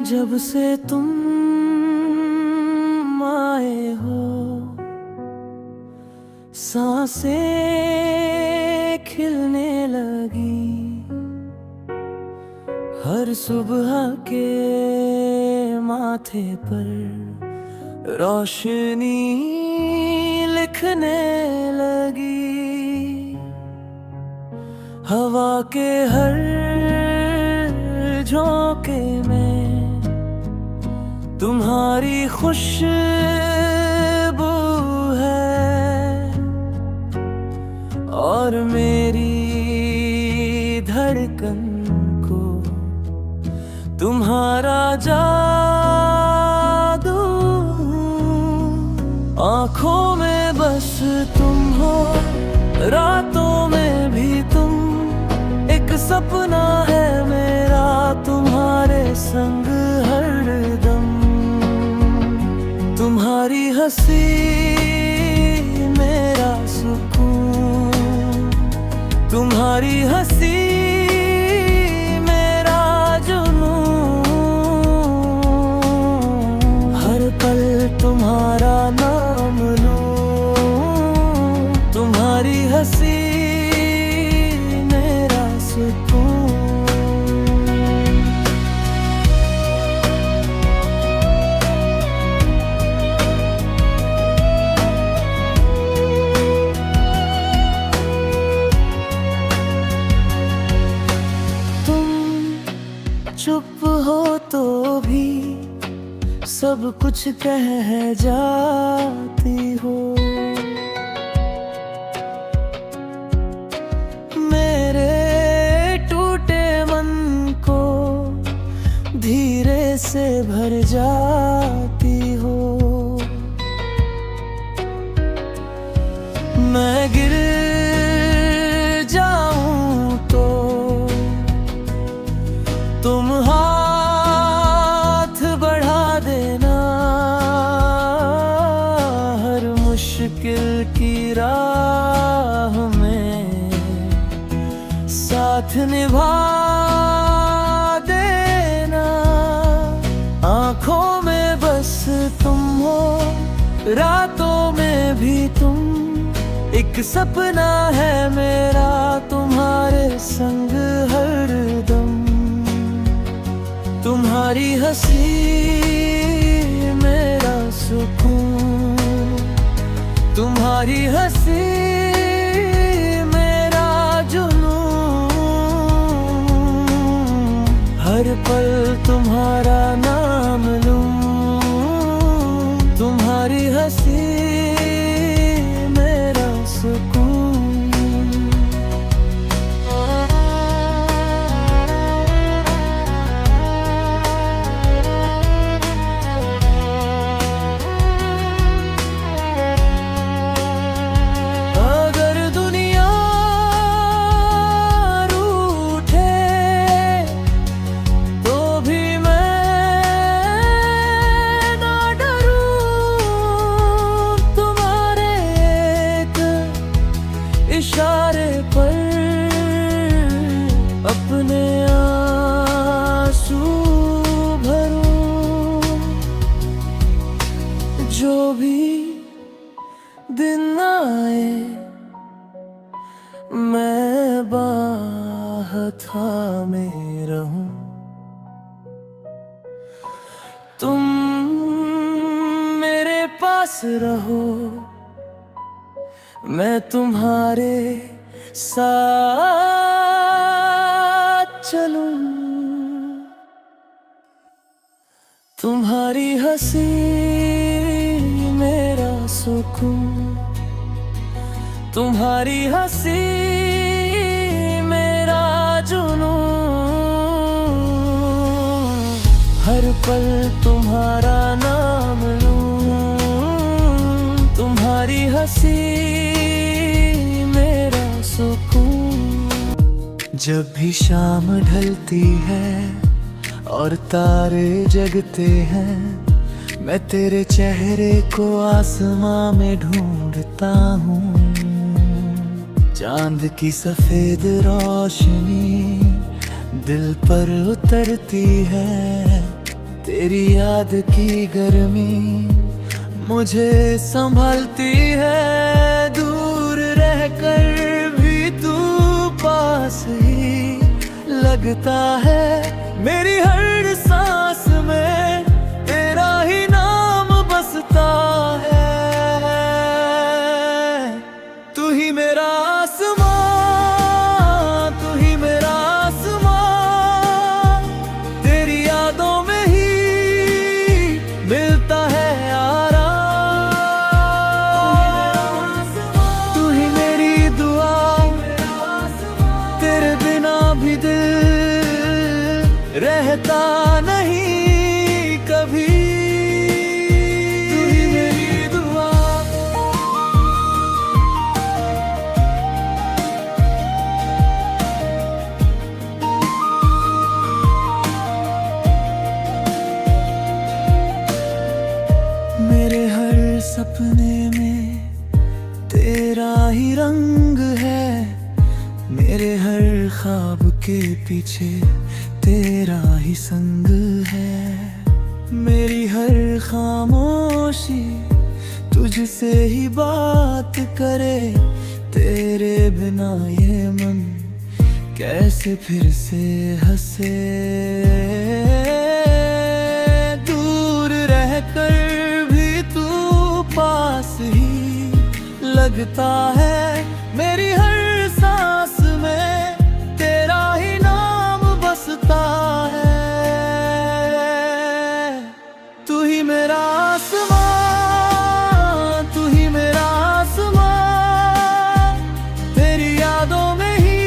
जब से तुम आए हो, सांसें खिलने लगी। हर सुबह के माथे पर रोशनी लिखने लगी। हवा के हर झोंके में तुम्हारी खुशबू है, और मेरी धड़कन को तुम्हारा जादू। आँखों में बस तुम हो, रातों में भी तुम। एक सपना है मेरा तुम्हारे संग हरदम। तुम्हारी हंसी मेरा सुकून, तुम्हारी हंसी मेरा जुनून। हर पल तुम्हारा नाम लूं, तुम्हारी हंसी मेरा सुकून। चुप हो तो भी सब कुछ कह जाती हो। मेरे टूटे मन को धीरे से भर जाती हो। मैं गिर जाऊं तो तुम हाथ बढ़ा देना। हर मुश्किल की राह में साथ निभा देना। आँखों में बस तुम हो, रातों में भी तुम। एक सपना है मेरा तुम्हारे संग हरदम। तुम्हारी हंसी मेरा सुकून, तुम्हारी हंसी मेरा जुनून। हर पल तुम्हारा नाम लूं, तुम्हारी हंसी मेरा सुकून। इशारे पर अपने आंसू भरूं। जो भी दिन आए मैं बाह थामे रहूं। तुम मेरे पास रहो, मैं तुम्हारे साथ चलूं। तुम्हारी हंसी मेरा सुकून, तुम्हारी हंसी मेरा जुनून। हर पल तुम्हारा नाम लूं, तुम्हारी हंसी मेरा सुकून। जब भी शाम ढलती है और तारे जगते हैं, मैं तेरे चेहरे को आसमां में ढूंढता हूँ। चांद की सफेद रोशनी दिल पर उतरती है, तेरी याद की गर्मी मुझे संभालती है। दूर रहकर भी तू पास ही लगता है। मेरी हर सांस में तेरा ही नाम बसता है। तू ही मेरा आसमां, तू ही मेरा आसमां, तेरी यादों में ही मिलता है आराम। तू ही मेरी दुआ, तेरे बिना भी दिल रहता नहीं कभी। तू ही मेरी दुआ। मेरे हर सपने में तेरा ही रंग है। मेरे हर ख्वाब के पीछे तेरा ही संग है। मेरी हर खामोशी तुझसे ही बात करे। तेरे बिना ये मन कैसे फिर से हंसे। दूर रहकर भी तू पास ही लगता है। मेरी हर सांस में तेरा ही नाम बसता है। तू ही मेरा आसमां, तू ही मेरा आसमां, तेरी यादों में ही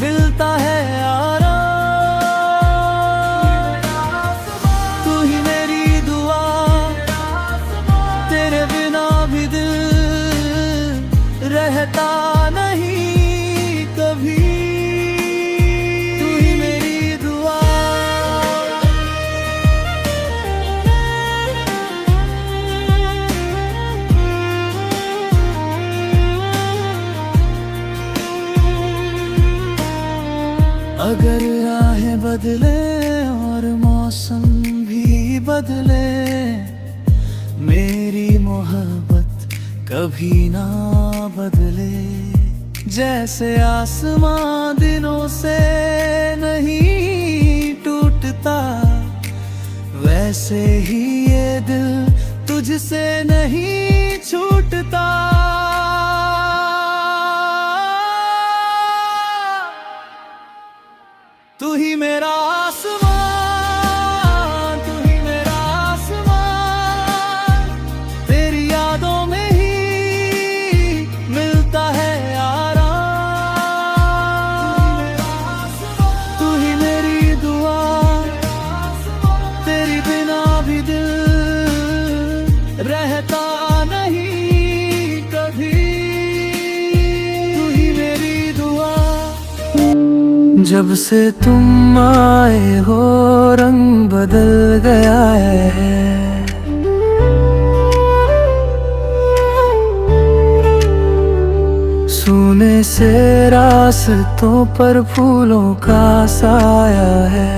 मिलता है आराम। तू ही मेरी दुआ, तेरे बिना भी दिल रहता नहीं कभी। तू ही मेरी दुआ। अगर राहें बदले और मौसम भी बदले, मेरी मोहब्बत कभी ना बदले। जैसे आसमां दिनों से नहीं टूटता, वैसे ही ये दिल तुझसे नहीं छूटता। तू ही मेरा आसमां, तू ही मेरा आसमां, तेरी यादों में ही मिलता है आराम। तू ही मेरी दुआ, तेरी बिना भी दिल रहता नहीं कभी। तू ही मेरी दुआ। जब से तुम आए हो रंग बदल गया है। सूने से रास्तों पर फूलों का साया है।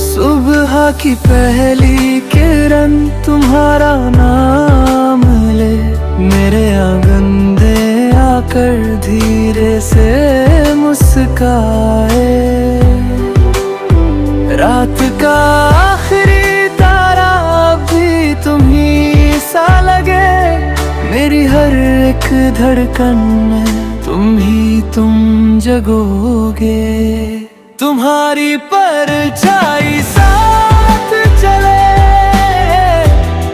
सुबह की पहली किरण तुम्हारा नाम ले, मेरे आंगन दे आकर धीरे से मुस्काए। रात का आखिरी तारा भी तुम ही सा लगे। मेरी हर एक धड़कन में तुम जगोगे। तुम्हारी परछाई साथ चले,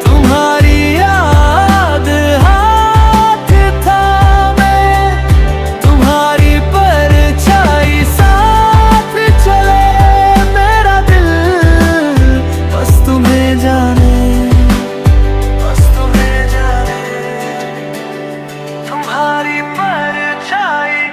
तुम्हारी याद हाथ थामे। तुम्हारी परछाई साथ चले, मेरा दिल बस तुम्हें जाने, बस तुम्हें जाने। तुम्हारी परछाई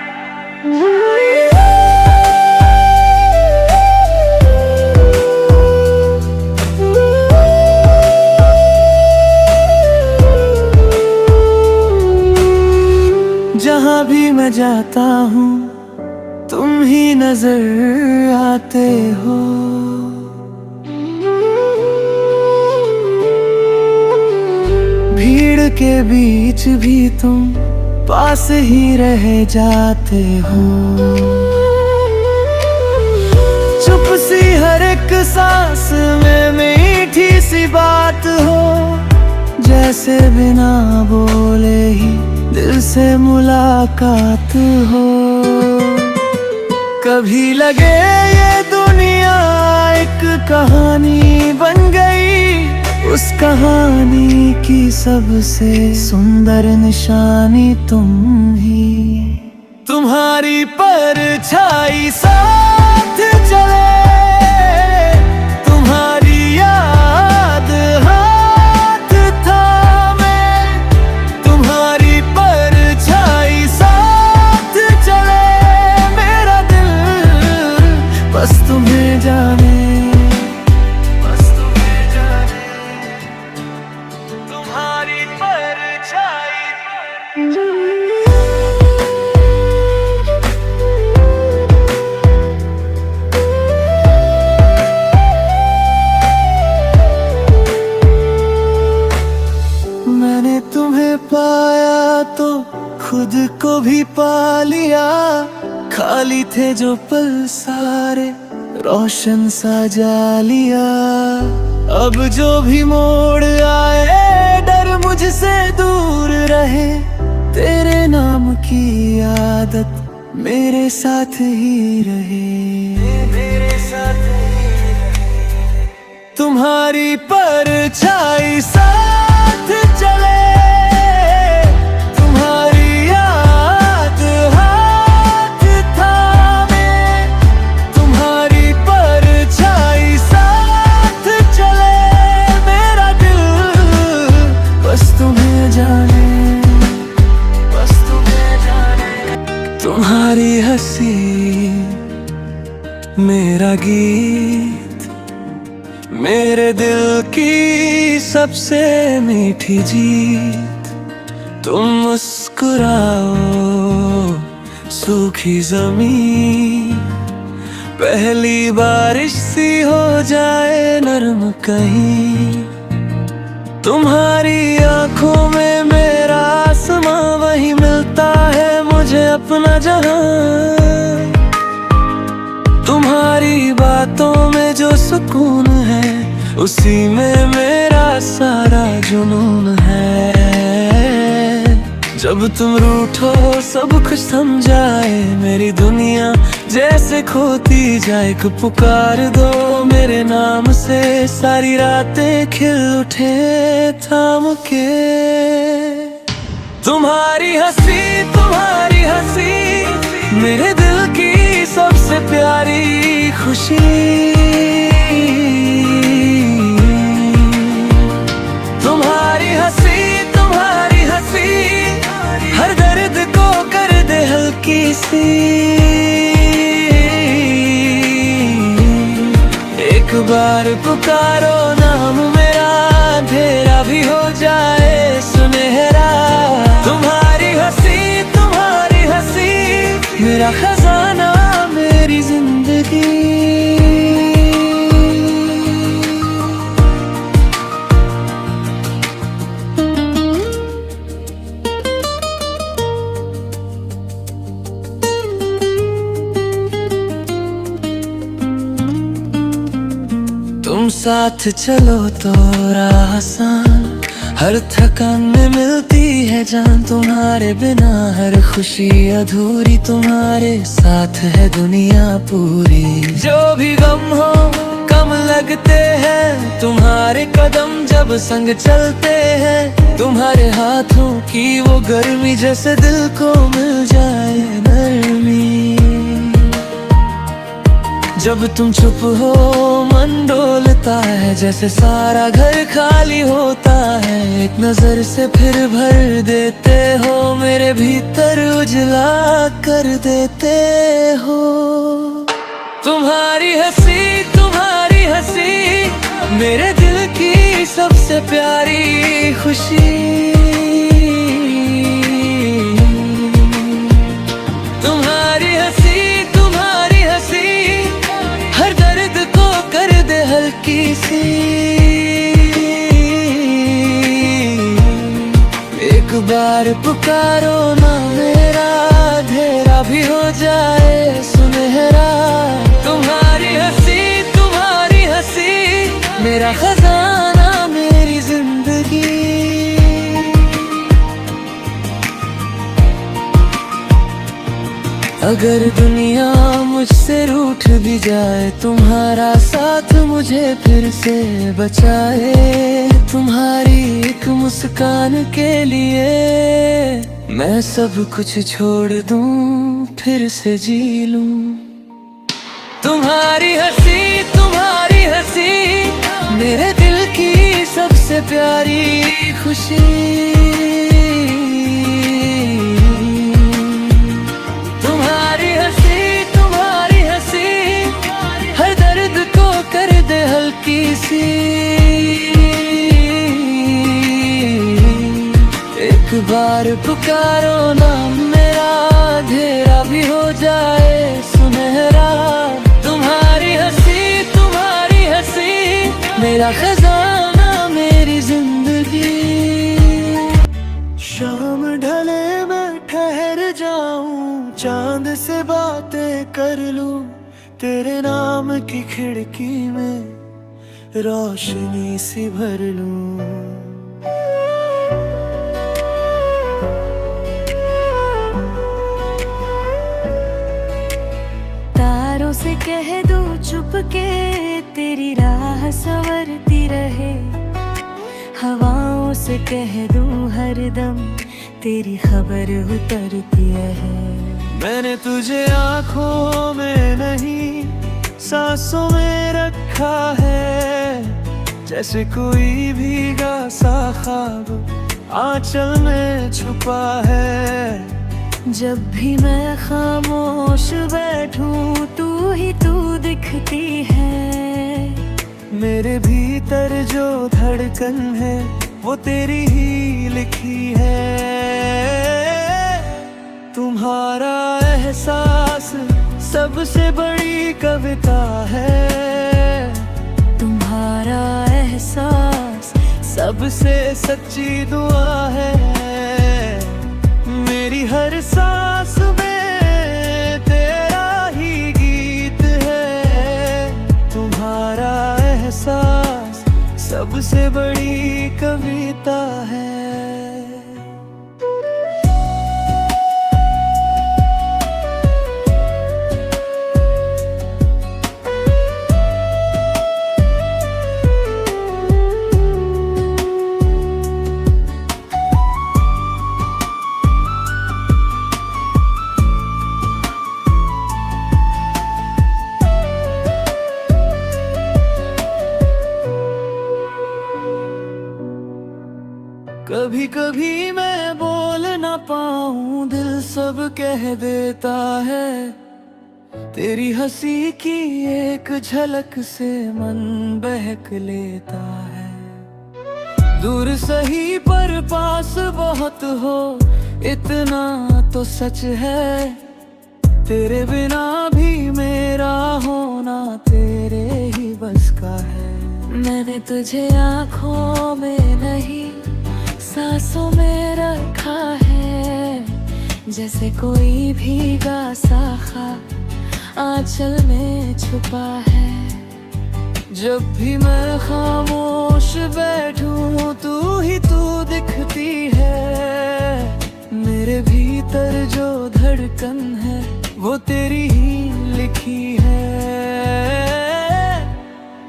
जहाँ भी मैं जाता हूँ नजर आते हो। भीड़ के बीच भी तुम पास ही रह जाते हो। चुप सी हर एक सांस में मीठी सी बात हो, जैसे बिना बोले ही दिल से मुलाकात हो। कभी लगे ये दुनिया एक कहानी बन गई, उस कहानी की सबसे सुंदर निशानी तुम ही। तुम्हारी परछाई साथ चले, तुम्हारी याद हाथ थामे, तुम्हारी परछाई साथ चले। मेरा दिल बस तुम्हें जाने, बस तुम्हें जाने। तुम्हारी परछाई मैंने तुम्हें पाया तो खुद को भी पा लिया। खाली थे जो पल सारे रोशन सजा लिया। अब जो भी मोड़ आए डर मुझसे दूर रहे। तेरे नाम की आदत मेरे साथ ही रहे, मेरे साथ ही रहे। तुम्हारी परछाई साथ चले, तुम्हारी याद हाथ थामे, तुम्हारी परछाई साथ चले। मेरा दिल बस तुम्हें जाने, बस तुम्हें जाने। तुम्हारी हंसी मेरा गीत, मेरे दिल की सबसे मीठी जीत। तुम मुस्कुराओ सूखी जमीन, पहली बारिश सी हो जाए नरम कहीं। तुम्हारी आंखों में मेरा आसमां, वही मिलता है मुझे अपना जहां। तुम्हारी बातों में जो सुकून है, उसी में मेरा सारा जुनून है। जब तुम रूठो सब कुछ समझाए, मेरी दुनिया जैसे खोती जाए। एक पुकार दो मेरे नाम से, सारी रातें खिल उठे थाम के। तुम्हारी हंसी मेरे दिल की सबसे प्यारी खुशी। तुम्हारी हंसी हर दर्द को कर दे हल्की सी। एक बार पुकारो नाम मेरा, अंधेरा भी हो जाए सुनहरा। तुम्हारी हंसी मेरा खजाना, मेरी जिंदगी। तुम साथ चलो तो राह आसान, हर थकान में मिलती है जान। तुम्हारे बिना हर खुशी अधूरी, तुम्हारे साथ है दुनिया पूरी। जो भी गम हो कम लगते हैं, तुम्हारे कदम जब संग चलते हैं। तुम्हारे हाथों की वो गर्मी, जैसे दिल को मिल जाए नरमी। जब तुम चुप हो मन डोलता है, जैसे सारा घर खाली होता है। एक नजर से फिर भर देते हो, मेरे भीतर उजला कर देते हो। तुम्हारी हंसी मेरे दिल की सबसे प्यारी खुशी। तुम्हारी हंसी बार पुकारो ना मेरा, अंधेरा भी हो जाए सुनहरा। तुम्हारी हंसी मेरा खजाना, मेरी जिंदगी। अगर दुनिया मुझसे रूठ भी जाए, तुम्हारा साथ मुझे फिर से बचाए। तुम्हारी एक मुस्कान के लिए मैं सब कुछ छोड़ दूं, फिर से जी लूं। तुम्हारी हंसी मेरे दिल की सबसे प्यारी खुशी। तुम्हारी हंसी हर दर्द को कर दे हल्की सी। एक बार पुकारो ना मेरा, अंधेरा भी हो जाए सुनहरा। तुम्हारी हंसी मेरा खजाना, मेरी जिंदगी। शाम ढले मैं ठहर जाऊं, चांद से बातें कर लूं, तेरे नाम की खिड़की में रोशनी सी भर लूं। तारों से कह दूं चुपके, तेरी राह संवरती रहे। हवाओं से कह दूं हरदम, तेरी खबर उतरती है। मैंने तुझे आँखों में नहीं, सांसों में रखा है। जैसे कोई भीगा सा ख्वाब आंचल में छुपा है। जब भी मैं खामोश बैठूं, तू ही तू दिखती है। मेरे भीतर जो धड़कन है, वो तेरी ही लिखी है। तुम्हारा एहसास सबसे बड़ी कविता है। तुम्हारा एहसास सबसे सच्ची दुआ है। मेरी हर सांस में तेरा ही गीत है। तुम्हारा एहसास सबसे बड़ी कविता है। कभी कभी मैं बोल ना पाऊं, दिल सब कह देता है। तेरी हंसी की एक झलक से मन बहक लेता है। दूर सही पर पास बहुत हो, इतना तो सच है। तेरे बिना भी मेरा होना तेरे ही बस का है। मैंने तुझे आँखों में नहीं, सांसों में रखा है। जैसे कोई भीगा सा ख्वाब आंचल में छुपा है। जब भी मैं खामोश बैठूं, तू ही तू दिखती है। मेरे भीतर जो धड़कन है, वो तेरी ही लिखी है।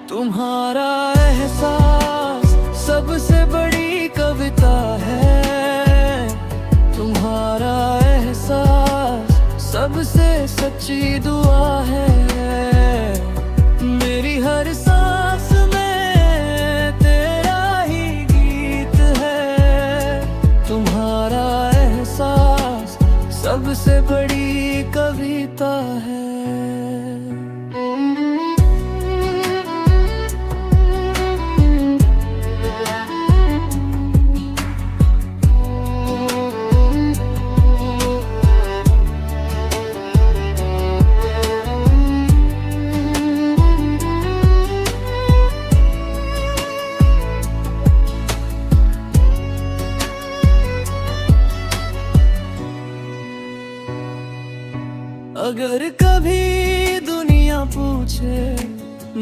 तुम्हारा एहसास सबसे बड़ी कविता है। तुम्हारा एहसास सबसे सच्ची दुआ है। मेरी हर सांस में तेरा ही गीत है। तुम्हारा एहसास सबसे बड़ी कविता है।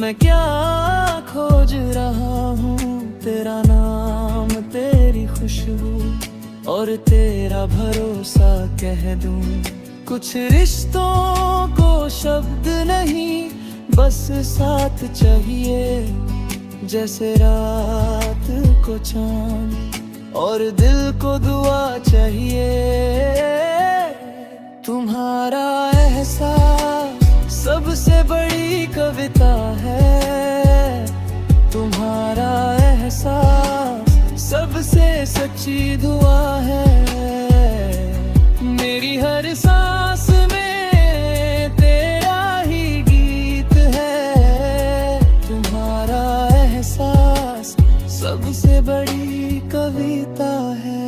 मैं क्या खोज रहा हूँ, तेरा नाम, तेरी खुशबू और तेरा भरोसा कह दूँ। कुछ रिश्तों को शब्द नहीं, बस साथ चाहिए, जैसे रात को चांद और दिल को दुआ चाहिए। तुम्हारा एहसास सबसे बड़ी कविता है, तुम्हारा एहसास सबसे सच्ची दुआ है। मेरी हर सांस में तेरा ही गीत है, तुम्हारा एहसास सबसे बड़ी कविता है।